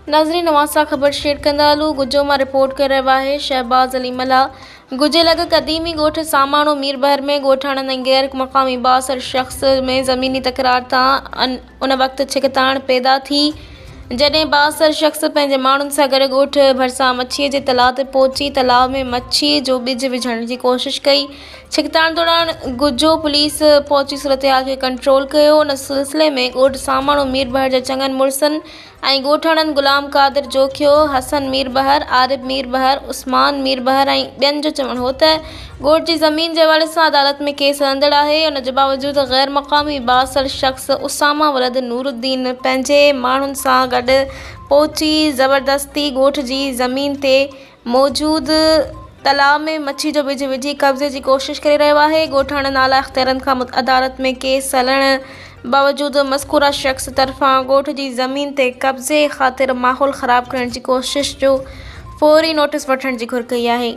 नाज़रीन नवासा ख़बर शेयर कंदा हलूं। गुजो मां रिपोर्ट करे रहियो आहे शहबाज़ अली मला। गुजे लॻ क़दीमी ॻोठ सामाणो मीरबहर में ॻोठाणनि ऐं गैर मक़ामी बासर शख़्स में ज़मीनी तकरार तां उन वक़्तु छिकताण पैदा थी जॾहिं बासर शख़्स पंहिंजे माण्हुनि सां गॾु ॻोठ भरिसां मच्छीअ जे तलाउ ते पहुची तलाउ में मच्छी जो ॿिज विझण जी कोशिशि कई। छिकताण दौरान गुजो पुलिस पहुची सूरतहाल खे कंट्रोल कयो। उन सिलसिले में ॻोठ सामाणो मीरबहर जे चङनि मुड़सनि ऐं ॻोठाणनि गुलाम कादिर जोखियो, हसन मीरबहर, आरिफ मीरबहर, उस्मान मीरबहर ऐं ॿियनि जो चवणु हो त ॻोठ जी ज़मीन जे हवाले सां अदालत में केस हलंदड़ आहे। उन जे बावजूदि गैर मक़ामी बासर शख़्स उसामा वलद नूरुद्दीन पंहिंजे माण्हुनि सां गॾु पहुची ज़बरदस्ती ॻोठ जी ज़मीन ते मौजूदु तलाउ में मच्छी जो ॿिज विझी कब्ज़े जी कोशिशि करे रहियो आहे। ॻोठाणनि आला इख़्तियारनि खां अदालत में केस हलण बावजूदि मज़कूरा शख़्स तरफ़ां ॻोठ जी ज़मीन ते कब्ज़े ख़ातिर माहौल ख़राब करण जी कोशिशि जो फ़ौरी नोटिस वठण जी घुर कई आहे।